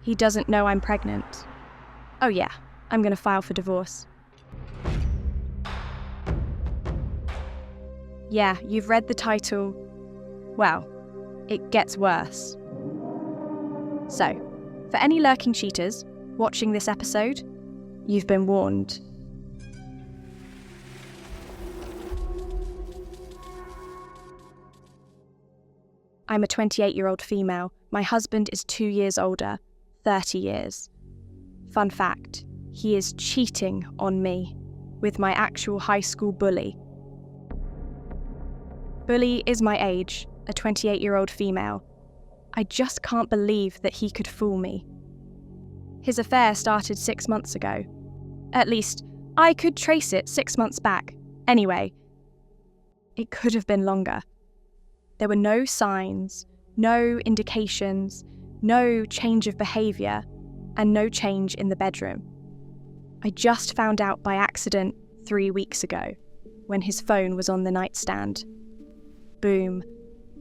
He doesn't know I'm pregnant. Oh yeah, I'm going to file for divorce. Yeah, you've read the title. Well, it gets worse. So, for any lurking cheaters watching this episode, you've been warned. I'm a 28-year-old female. My husband is 2 years older, 30 years. Fun fact, he is cheating on me with my actual high school bully. Bully is my age, a 28-year-old female. I just can't believe that he could fool me. His affair started 6 months ago. At least, I could trace it 6 months back. Anyway, it could have been longer. There were no signs, no indications, no change of behaviour, and no change in the bedroom. I just found out by accident 3 weeks ago, when his phone was on the nightstand. Boom,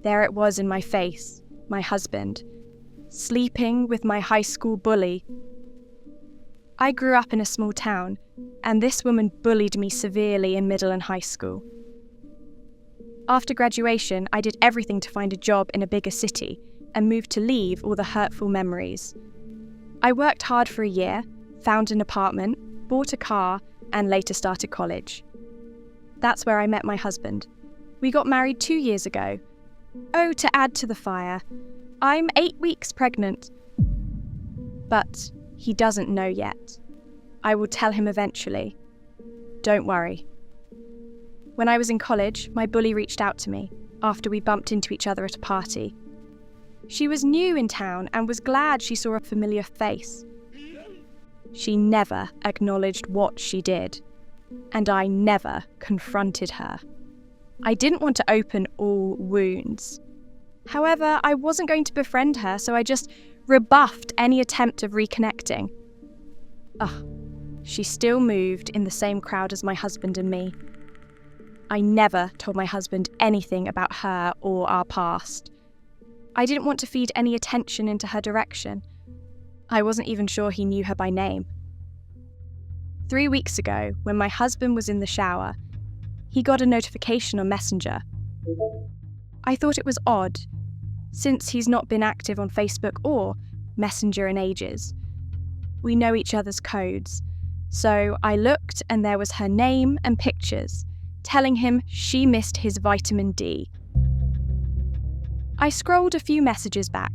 there it was in my face, my husband, sleeping with my high school bully. I grew up in a small town, and this woman bullied me severely in middle and high school. After graduation, I did everything to find a job in a bigger city and moved to leave all the hurtful memories. I worked hard for a year, found an apartment, bought a car, and later started college. That's where I met my husband. We got married 2 years ago. Oh, to add to the fire, I'm 8 weeks pregnant. But he doesn't know yet. I will tell him eventually. Don't worry. When I was in college, my bully reached out to me after we bumped into each other at a party. She was new in town and was glad she saw a familiar face. She never acknowledged what she did, and I never confronted her. I didn't want to open all wounds. However, I wasn't going to befriend her, so I just rebuffed any attempt of reconnecting. She still moved in the same crowd as my husband and me. I never told my husband anything about her or our past. I didn't want to feed any attention into her direction. I wasn't even sure he knew her by name. 3 weeks ago, when my husband was in the shower, he got a notification on Messenger. I thought it was odd, since he's not been active on Facebook or Messenger in ages. We know each other's codes, so I looked and there was her name and pictures, telling him she missed his vitamin D. I scrolled a few messages back,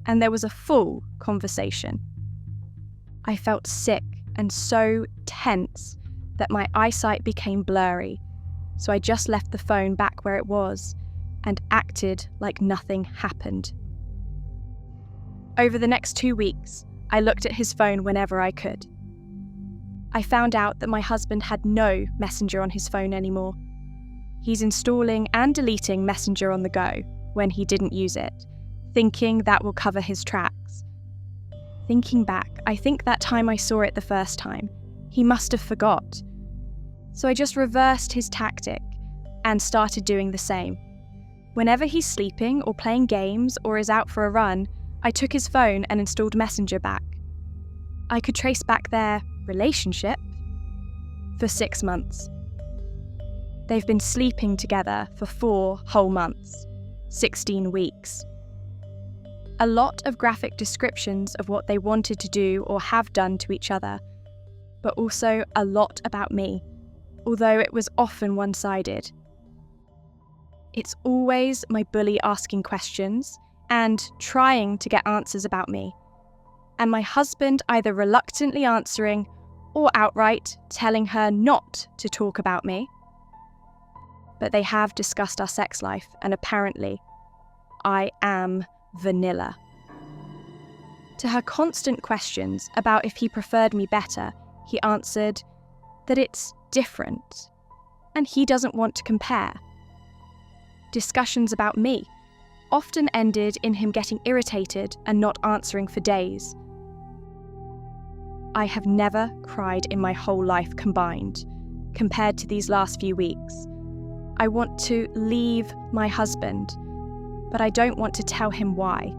and there was a full conversation. I felt sick and so tense that my eyesight became blurry, so I just left the phone back where it was and acted like nothing happened. Over the next 2 weeks, I looked at his phone whenever I could. I found out that my husband had no Messenger on his phone anymore. He's installing and deleting Messenger on the go when he didn't use it, thinking that will cover his tracks. Thinking back, I think that time I saw it the first time, he must have forgot. So I just reversed his tactic and started doing the same. Whenever he's sleeping or playing games or is out for a run, I took his phone and installed Messenger back. I could trace back their relationship for 6 months. They've been sleeping together for 4 whole months, 16 weeks. A lot of graphic descriptions of what they wanted to do or have done to each other, but also a lot about me, although it was often one-sided. It's always my bully asking questions and trying to get answers about me, and my husband either reluctantly answering or outright telling her not to talk about me. But they have discussed our sex life, and apparently, I am vanilla. To her constant questions about if he preferred me better, he answered that it's different, and he doesn't want to compare. Discussions about me often ended in him getting irritated and not answering for days. I have never cried in my whole life combined, compared to these last few weeks. I want to leave my husband, but I don't want to tell him why.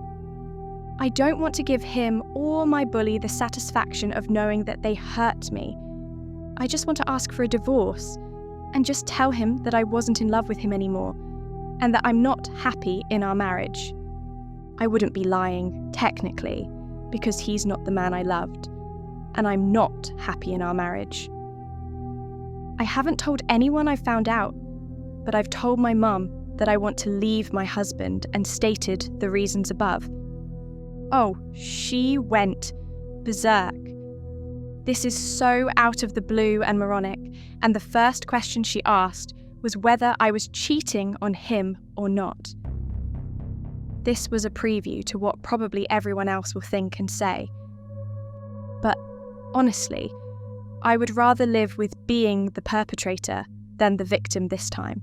I don't want to give him or my bully the satisfaction of knowing that they hurt me. I just want to ask for a divorce and just tell him that I wasn't in love with him anymore and that I'm not happy in our marriage. I wouldn't be lying, technically, because he's not the man I loved, and I'm not happy in our marriage. I haven't told anyone I've found out, but I've told my mum that I want to leave my husband and stated the reasons above. Oh, she went berserk. This is so out of the blue and moronic, and the first question she asked was whether I was cheating on him or not. This was a preview to what probably everyone else will think and say. But honestly, I would rather live with being the perpetrator than the victim this time.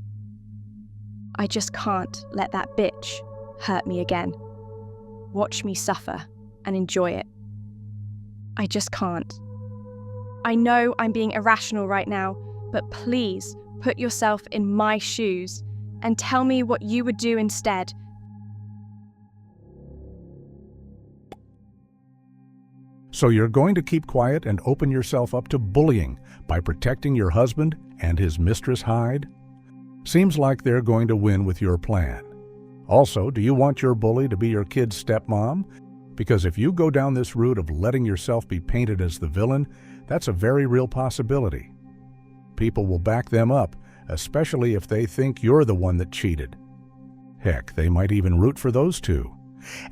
I just can't let that bitch hurt me again. Watch me suffer and enjoy it. I just can't. I know I'm being irrational right now, but please put yourself in my shoes and tell me what you would do instead. So you're going to keep quiet and open yourself up to bullying by protecting your husband and his mistress Hyde? Seems like they're going to win with your plan. Also, do you want your bully to be your kid's stepmom? Because if you go down this route of letting yourself be painted as the villain, that's a very real possibility. People will back them up, especially if they think you're the one that cheated. Heck, they might even root for those two,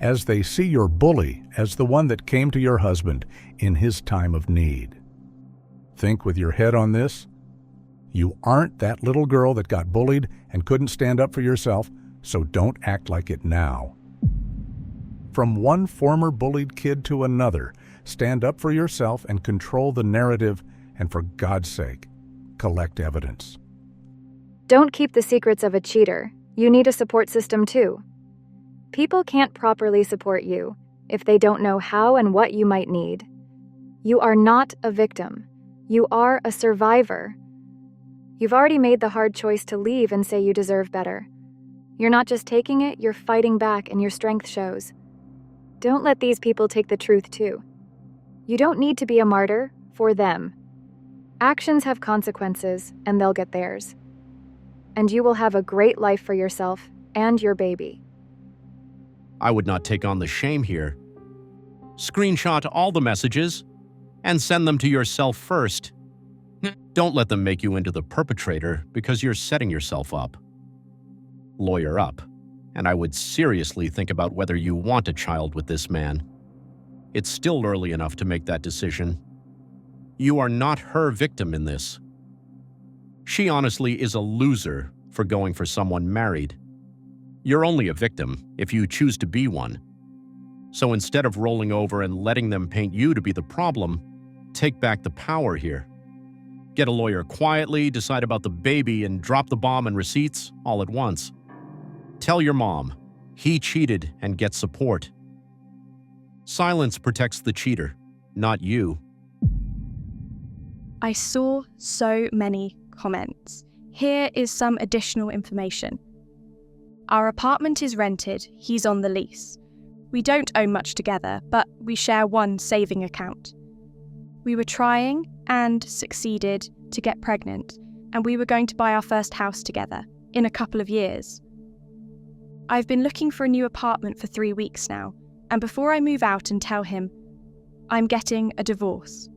as they see your bully as the one that came to your husband in his time of need. Think with your head on this. You aren't that little girl that got bullied and couldn't stand up for yourself, so don't act like it now. From one former bullied kid to another, stand up for yourself and control the narrative, and for God's sake, collect evidence. Don't keep the secrets of a cheater. You need a support system too. People can't properly support you if they don't know how and what you might need. You are not a victim. You are a survivor. You've already made the hard choice to leave and say you deserve better. You're not just taking it, you're fighting back, and your strength shows. Don't let these people take the truth too. You don't need to be a martyr for them. Actions have consequences, and they'll get theirs. And you will have a great life for yourself and your baby. I would not take on the shame here. Screenshot all the messages and send them to yourself first. Don't let them make you into the perpetrator because you're setting yourself up. Lawyer up, and I would seriously think about whether you want a child with this man. It's still early enough to make that decision. You are not her victim in this. She honestly is a loser for going for someone married. You're only a victim if you choose to be one. So instead of rolling over and letting them paint you to be the problem, take back the power here. Get a lawyer quietly, decide about the baby, and drop the bomb and receipts all at once. Tell your mom, he cheated, and get support. Silence protects the cheater, not you. I saw so many comments. Here is some additional information. Our apartment is rented, he's on the lease. We don't own much together, but we share one saving account. We were trying, and succeeded, to get pregnant, and we were going to buy our first house together, in a couple of years. I've been looking for a new apartment for 3 weeks now, and before I move out and tell him, I'm getting a divorce.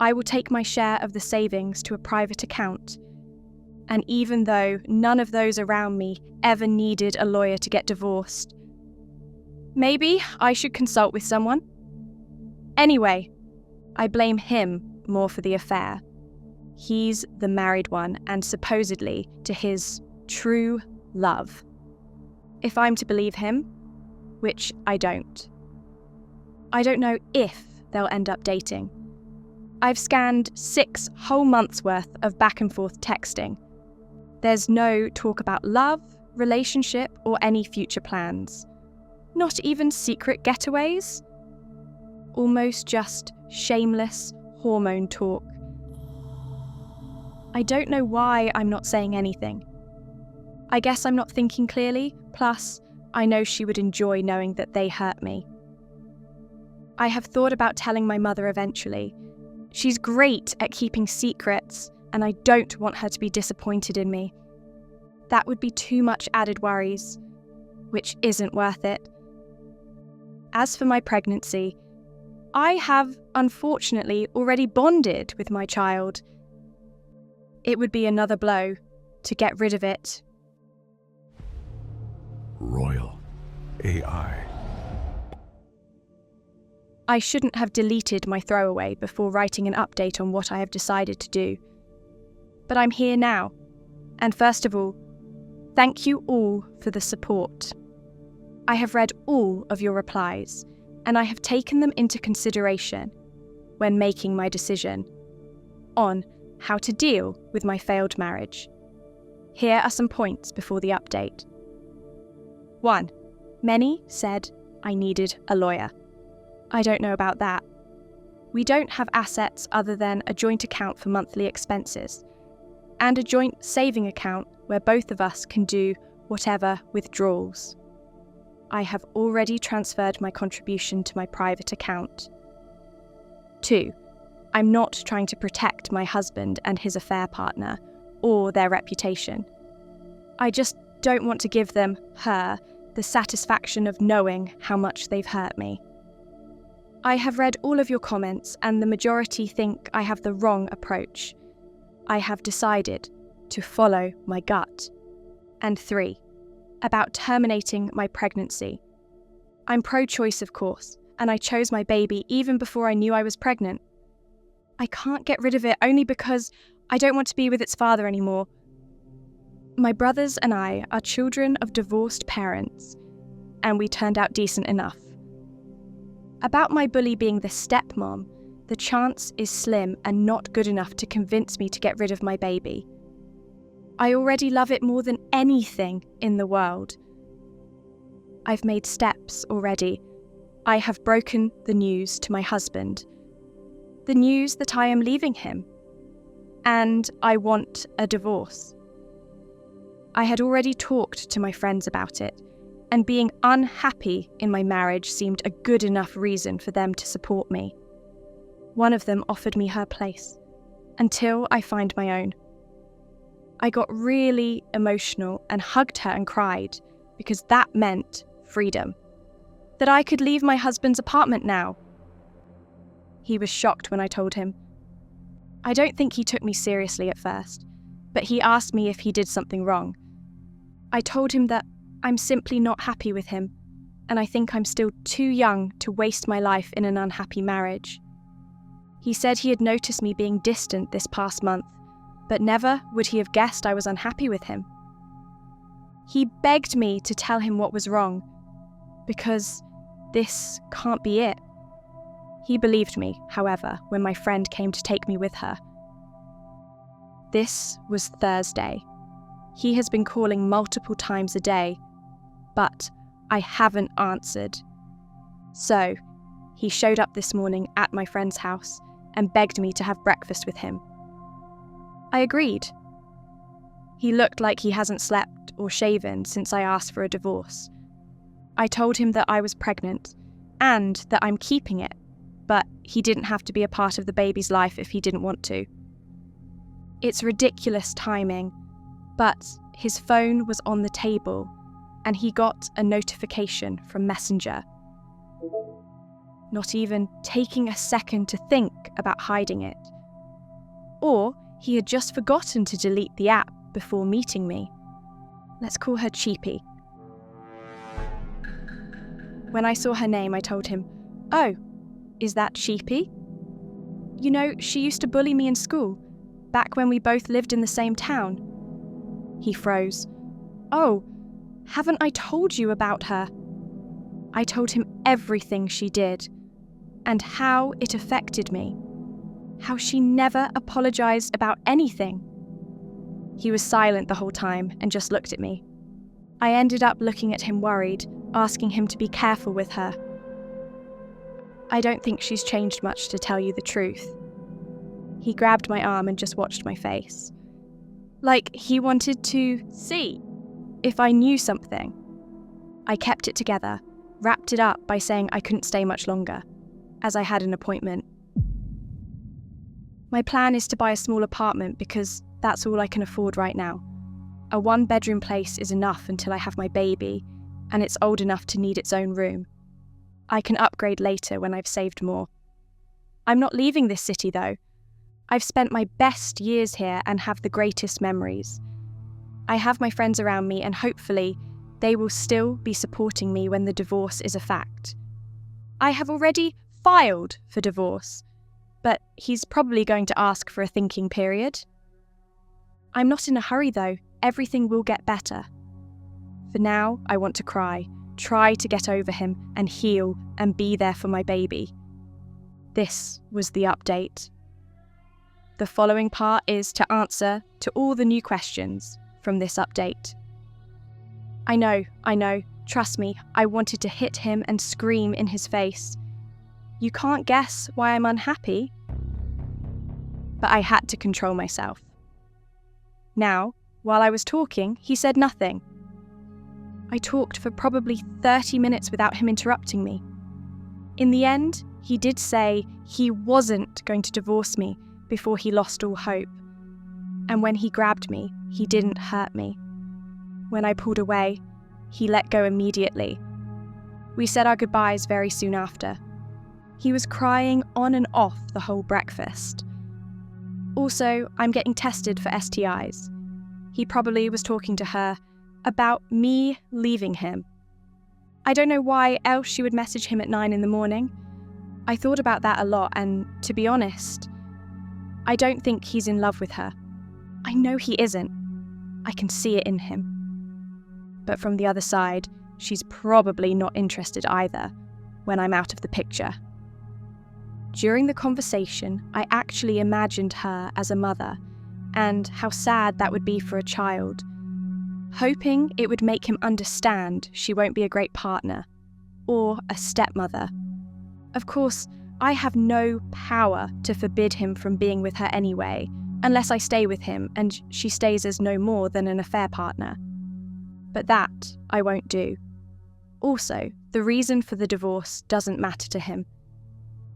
I will take my share of the savings to a private account. And even though none of those around me ever needed a lawyer to get divorced, maybe I should consult with someone. Anyway, I blame him more for the affair. He's the married one and supposedly to his true love. If I'm to believe him, which I don't. I don't know if they'll end up dating. I've scanned 6 whole months' worth of back and forth texting. There's no talk about love, relationship, or any future plans. Not even secret getaways. Almost just shameless hormone talk. I don't know why I'm not saying anything. I guess I'm not thinking clearly, plus I know she would enjoy knowing that they hurt me. I have thought about telling my mother eventually. She's great at keeping secrets, and I don't want her to be disappointed in me. That would be too much added worries, which isn't worth it. As for my pregnancy, I have, unfortunately, already bonded with my child. It would be another blow to get rid of it. Royal A.I. I shouldn't have deleted my throwaway before writing an update on what I have decided to do. But I'm here now, and first of all, thank you all for the support. I have read all of your replies, and I have taken them into consideration when making my decision on how to deal with my failed marriage. Here are some points before the update. 1. Many said I needed a lawyer. I don't know about that. We don't have assets other than a joint account for monthly expenses, and a joint saving account where both of us can do whatever withdrawals. I have already transferred my contribution to my private account. 2. I'm not trying to protect my husband and his affair partner, or their reputation. I just don't want to give them, her, the satisfaction of knowing how much they've hurt me. I have read all of your comments, and the majority think I have the wrong approach. I have decided to follow my gut. And 3. About terminating my pregnancy. I'm pro-choice, of course, and I chose my baby even before I knew I was pregnant. I can't get rid of it only because I don't want to be with its father anymore. My brothers and I are children of divorced parents, and we turned out decent enough. About my bully being the stepmom, the chance is slim and not good enough to convince me to get rid of my baby. I already love it more than anything in the world. I've made steps already. I have broken the news to my husband. The news that I am leaving him. And I want a divorce. I had already talked to my friends about it, and being unhappy in my marriage seemed a good enough reason for them to support me. One of them offered me her place, until I find my own. I got really emotional and hugged her and cried, because that meant freedom. That I could leave my husband's apartment now. He was shocked when I told him. I don't think he took me seriously at first, but he asked me if he did something wrong. I told him that I'm simply not happy with him, and I think I'm still too young to waste my life in an unhappy marriage. He said he had noticed me being distant this past month, but never would he have guessed I was unhappy with him. He begged me to tell him what was wrong, because this can't be it. He believed me, however, when my friend came to take me with her. This was Thursday. He has been calling multiple times a day, but I haven't answered. So, he showed up this morning at my friend's house and begged me to have breakfast with him. I agreed. He looked like he hasn't slept or shaven since I asked for a divorce. I told him that I was pregnant and that I'm keeping it, but he didn't have to be a part of the baby's life if he didn't want to. It's ridiculous timing, but his phone was on the table and he got a notification from Messenger. Not even taking a second to think about hiding it. Or he had just forgotten to delete the app before meeting me. Let's call her Cheapy. When I saw her name, I told him, "Oh, is that Cheapy? You know, she used to bully me in school, back when we both lived in the same town." He froze. "Oh, haven't I told you about her?" I told him everything she did, and how it affected me. How she never apologized about anything. He was silent the whole time and just looked at me. I ended up looking at him worried, asking him to be careful with her. "I don't think she's changed much, to tell you the truth." He grabbed my arm and just watched my face. Like he wanted to see if I knew something. I kept it together, wrapped it up by saying I couldn't stay much longer. as I had an appointment. My plan is to buy a small apartment because that's all I can afford right now. A one-bedroom place is enough until I have my baby, and it's old enough to need its own room. I can upgrade later when I've saved more. I'm not leaving this city though. I've spent my best years here and have the greatest memories. I have my friends around me and hopefully they will still be supporting me when the divorce is a fact. I have already filed for divorce, but he's probably going to ask for a thinking period. I'm not in a hurry though. Everything will get better. For now, I want to cry, try to get over him and heal and be there for my baby. This was the update. The following part is to answer to all the new questions from this update. I know, trust me, I wanted to hit him and scream in his face. You can't guess why I'm unhappy. But I had to control myself. Now, while I was talking, he said nothing. I talked for probably 30 minutes without him interrupting me. In the end, he did say he wasn't going to divorce me before he lost all hope. And when he grabbed me, he didn't hurt me. When I pulled away, he let go immediately. We said our goodbyes very soon after. He was crying on and off the whole breakfast. Also, I'm getting tested for STIs. He probably was talking to her about me leaving him. I don't know why else she would message him at 9 a.m. I thought about that a lot and, to be honest, I don't think he's in love with her. I know he isn't. I can see it in him. But from the other side, she's probably not interested either when I'm out of the picture. During the conversation, I actually imagined her as a mother and how sad that would be for a child, hoping it would make him understand she won't be a great partner or a stepmother. Of course, I have no power to forbid him from being with her anyway, unless I stay with him and she stays as no more than an affair partner. But that I won't do. Also, the reason for the divorce doesn't matter to him.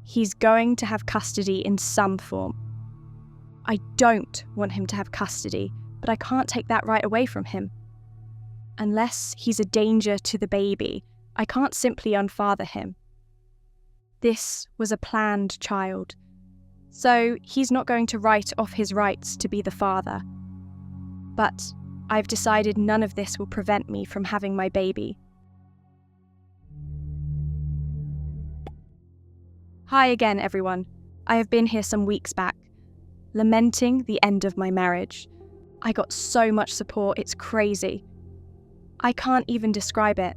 He's going to have custody in some form. I don't want him to have custody, but I can't take that right away from him. Unless he's a danger to the baby, I can't simply unfather him. This was a planned child, so he's not going to write off his rights to be the father. But I've decided none of this will prevent me from having my baby. Hi again, everyone. I have been here some weeks back, lamenting the end of my marriage. I got so much support, it's crazy. I can't even describe it.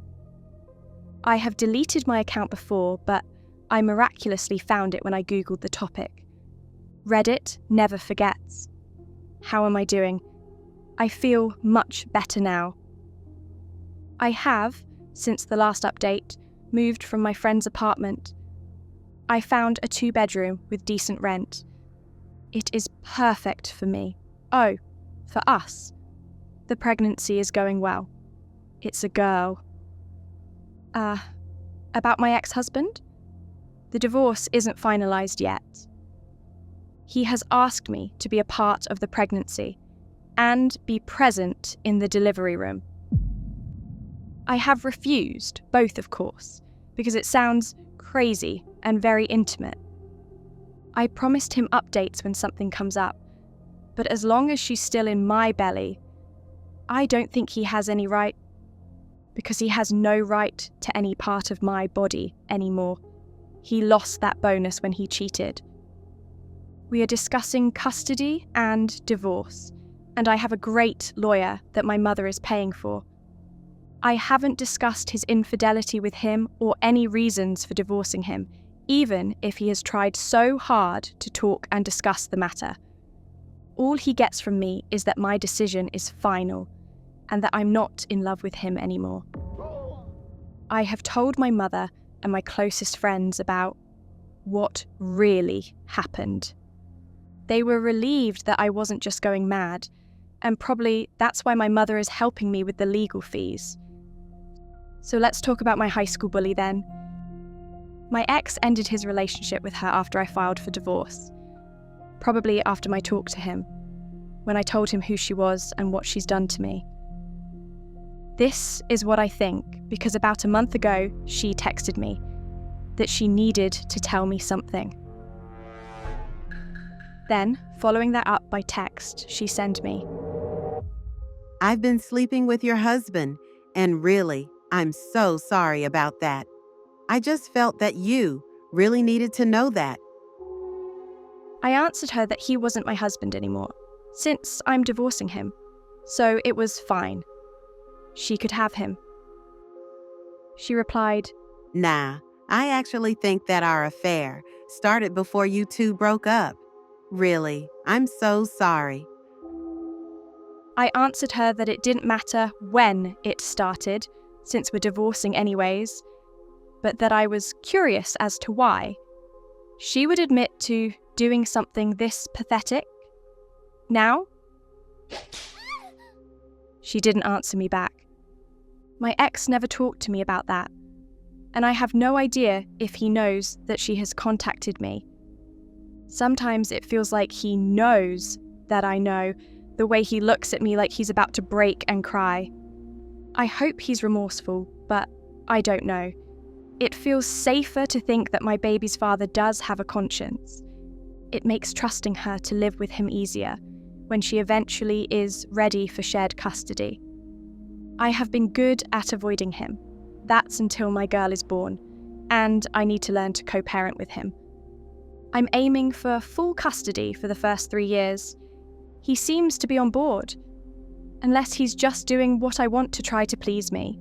I have deleted my account before, but I miraculously found it when I googled the topic. Reddit never forgets. How am I doing? I feel much better now. I have, since the last update, moved from my friend's apartment. I found a 2-bedroom with decent rent. It is perfect for me. Oh, for us. The pregnancy is going well. It's a girl. About my ex-husband? The divorce isn't finalised yet. He has asked me to be a part of the pregnancy and be present in the delivery room. I have refused, both of course, because it sounds crazy and very intimate. I promised him updates when something comes up, but as long as she's still in my belly, I don't think he has any right, because he has no right to any part of my body anymore. He lost that bonus when he cheated. We are discussing custody and divorce, and I have a great lawyer that my mother is paying for. I haven't discussed his infidelity with him or any reasons for divorcing him, even if he has tried so hard to talk and discuss the matter. All he gets from me is that my decision is final, and that I'm not in love with him anymore. I have told my mother and my closest friends about what really happened. They were relieved that I wasn't just going mad, and probably that's why my mother is helping me with the legal fees. So let's talk about my high school bully then. My ex ended his relationship with her after I filed for divorce. Probably after my talk to him, when I told him who she was and what she's done to me. This is what I think because about a month ago, she texted me that she needed to tell me something. Then, following that up by text, she sent me, I've been sleeping with your husband, and really, I'm so sorry about that. I just felt that you really needed to know that. I answered her that he wasn't my husband anymore, since I'm divorcing him, so it was fine. She could have him. She replied, Nah, I actually think that our affair started before you two broke up. Really, I'm so sorry. I answered her that it didn't matter when it started, since we're divorcing anyways, but that I was curious as to why. She would admit to doing something this pathetic? Now? She didn't answer me back. My ex never talked to me about that, and I have no idea if he knows that she has contacted me. Sometimes it feels like he knows that I know, the way he looks at me like he's about to break and cry. I hope he's remorseful, but I don't know. It feels safer to think that my baby's father does have a conscience. It makes trusting her to live with him easier when she eventually is ready for shared custody. I have been good at avoiding him. That's until my girl is born, and I need to learn to co-parent with him. I'm aiming for full custody for the first 3 years. He seems to be on board, unless he's just doing what I want to try to please me,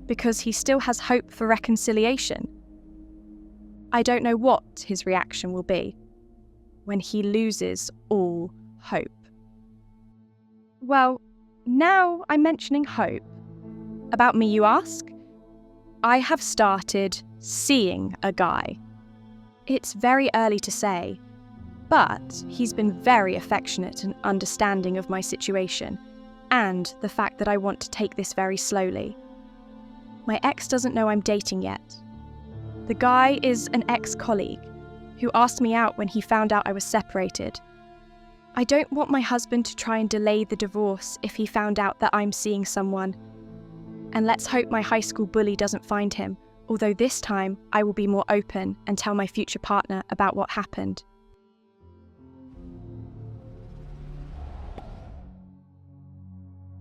because he still has hope for reconciliation. I don't know what his reaction will be when he loses all hope. Well, now I'm mentioning hope. About me, you ask? I have started seeing a guy. It's very early to say, but he's been very affectionate and understanding of my situation and the fact that I want to take this very slowly. My ex doesn't know I'm dating yet. The guy is an ex-colleague who asked me out when he found out I was separated. I don't want my husband to try and delay the divorce if he found out that I'm seeing someone. And let's hope my high school bully doesn't find him, although this time I will be more open and tell my future partner about what happened.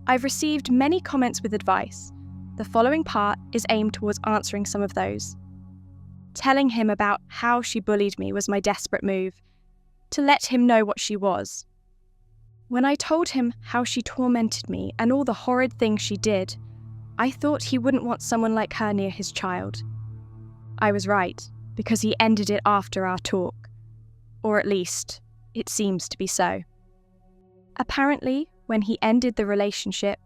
I've received many comments with advice. The following part is aimed towards answering some of those. Telling him about how she bullied me was my desperate move, to let him know what she was. When I told him how she tormented me and all the horrid things she did, I thought he wouldn't want someone like her near his child. I was right, because he ended it after our talk. Or at least, it seems to be so. Apparently, when he ended the relationship,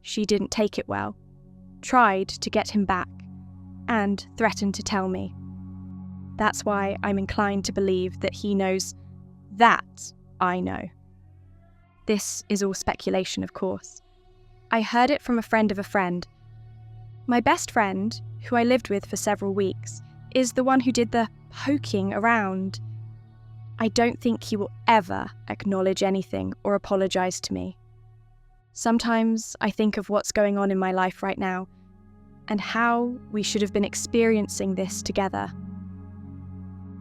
she didn't take it well, tried to get him back, and threatened to tell me. That's why I'm inclined to believe that he knows that I know. This is all speculation, of course. I heard it from a friend of a friend. My best friend, who I lived with for several weeks, is the one who did the poking around. I don't think he will ever acknowledge anything or apologize to me. Sometimes I think of what's going on in my life right now and how we should have been experiencing this together.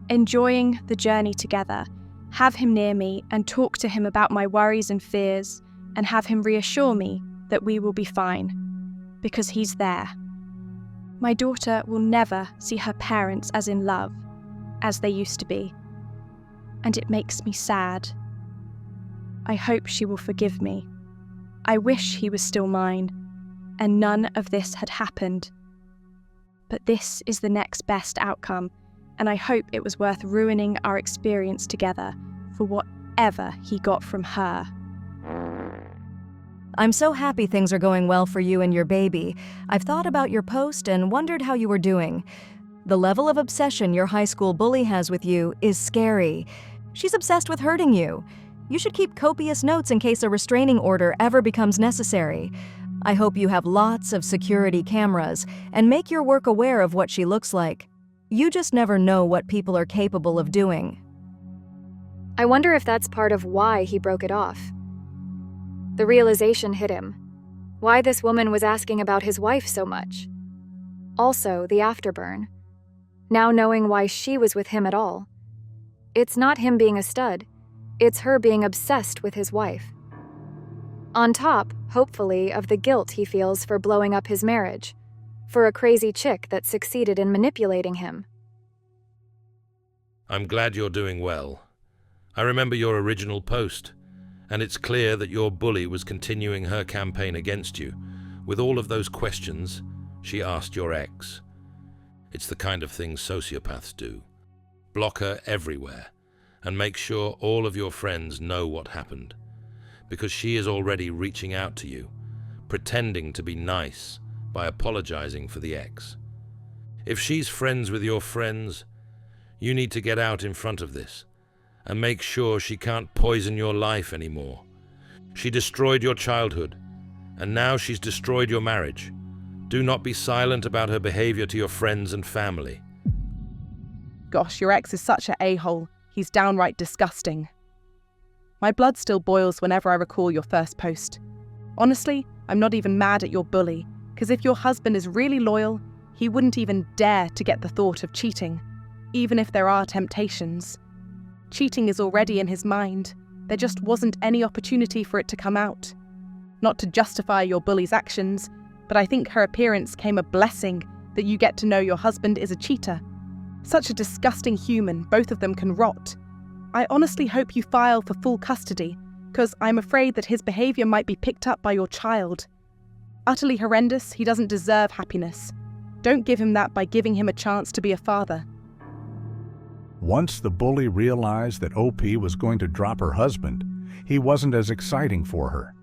Enjoying the journey together, have him near me and talk to him about my worries and fears and have him reassure me that we will be fine, because he's there. My daughter will never see her parents as in love, as they used to be, and it makes me sad. I hope she will forgive me. I wish he was still mine, and none of this had happened. But this is the next best outcome, and I hope it was worth ruining our experience together for whatever he got from her. I'm so happy things are going well for you and your baby. I've thought about your post and wondered how you were doing. The level of obsession your high school bully has with you is scary. She's obsessed with hurting you. You should keep copious notes in case a restraining order ever becomes necessary. I hope you have lots of security cameras and make your work aware of what she looks like. You just never know what people are capable of doing. I wonder if that's part of why he broke it off. The realization hit him. Why this woman was asking about his wife so much. Also, the afterburn. Now knowing why she was with him at all. It's not him being a stud. It's her being obsessed with his wife. On top, hopefully, of the guilt he feels for blowing up his marriage. For a crazy chick that succeeded in manipulating him. I'm glad you're doing well. I remember your original post, and it's clear that your bully was continuing her campaign against you, with all of those questions she asked your ex. It's the kind of thing sociopaths do. Block her everywhere, and make sure all of your friends know what happened, because she is already reaching out to you, pretending to be nice by apologizing for the ex. If she's friends with your friends, you need to get out in front of this and make sure she can't poison your life anymore. She destroyed your childhood, and now she's destroyed your marriage. Do not be silent about her behavior to your friends and family. Gosh, your ex is such an a-hole. He's downright disgusting. My blood still boils whenever I recall your first post. Honestly, I'm not even mad at your bully, because if your husband is really loyal, he wouldn't even dare to get the thought of cheating, even if there are temptations. Cheating is already in his mind. There just wasn't any opportunity for it to come out. Not to justify your bully's actions, but I think her appearance came a blessing that you get to know your husband is a cheater. Such a disgusting human, both of them can rot. I honestly hope you file for full custody, because I'm afraid that his behavior might be picked up by your child. Utterly horrendous, he doesn't deserve happiness. Don't give him that by giving him a chance to be a father. Once the bully realized that OP was going to drop her husband, he wasn't as exciting for her.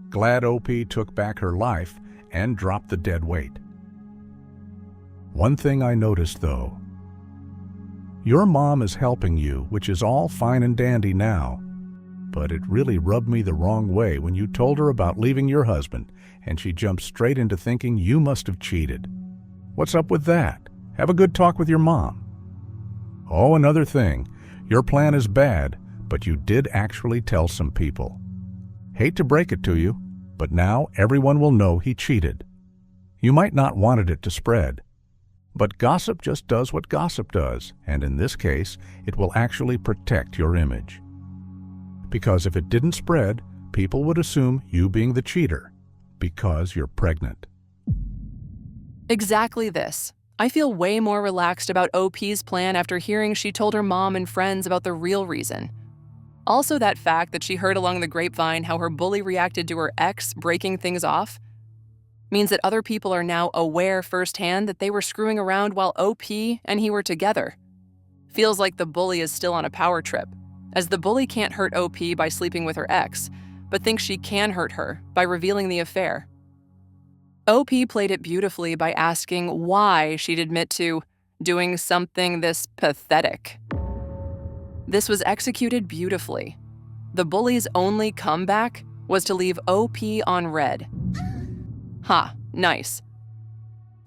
Glad OP took back her life and dropped the dead weight. One thing I noticed, though. Your mom is helping you, which is all fine and dandy now. But it really rubbed me the wrong way when you told her about leaving your husband, and she jumped straight into thinking you must have cheated. What's up with that? Have a good talk with your mom. Oh, another thing. Your plan is bad, but you did actually tell some people. Hate to break it to you, but now everyone will know he cheated. You might not wanted it to spread, but gossip just does what gossip does, and in this case, it will actually protect your image. Because if it didn't spread, people would assume you being the cheater, because you're pregnant. Exactly this. I feel way more relaxed about OP's plan after hearing she told her mom and friends about the real reason. Also, that fact that she heard along the grapevine how her bully reacted to her ex breaking things off means that other people are now aware firsthand that they were screwing around while OP and he were together. Feels like the bully is still on a power trip, as the bully can't hurt OP by sleeping with her ex, but thinks she can hurt her by revealing the affair. OP played it beautifully by asking why she'd admit to doing something this pathetic. This was executed beautifully. The bully's only comeback was to leave OP on red. Ha, nice.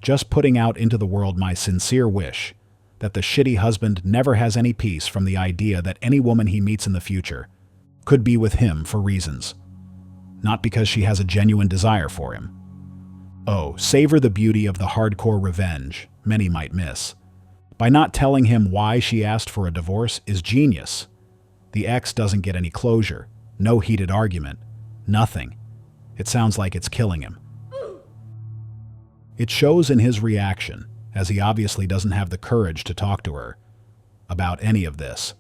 Just putting out into the world my sincere wish that the shitty husband never has any peace from the idea that any woman he meets in the future could be with him for reasons, not because she has a genuine desire for him. Oh, savor the beauty of the hardcore revenge many might miss. By not telling him why she asked for a divorce is genius. The ex doesn't get any closure, no heated argument, nothing. It sounds like it's killing him. It shows in his reaction, as he obviously doesn't have the courage to talk to her about any of this.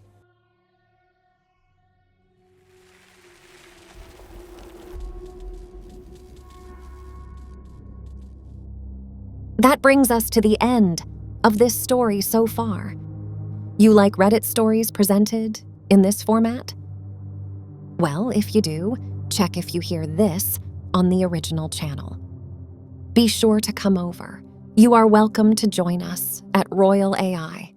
That brings us to the end of this story so far. You like Reddit stories presented in this format? Well, if you do, check if you hear this on the original channel. Be sure to come over. You are welcome to join us at Royal A.I.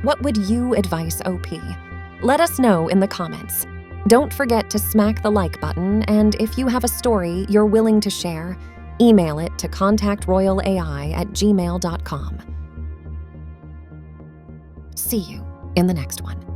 What would you advise OP? Let us know in the comments. Don't forget to smack the like button, and if you have a story you're willing to share, email it to contactroyalai@gmail.com. See you in the next one.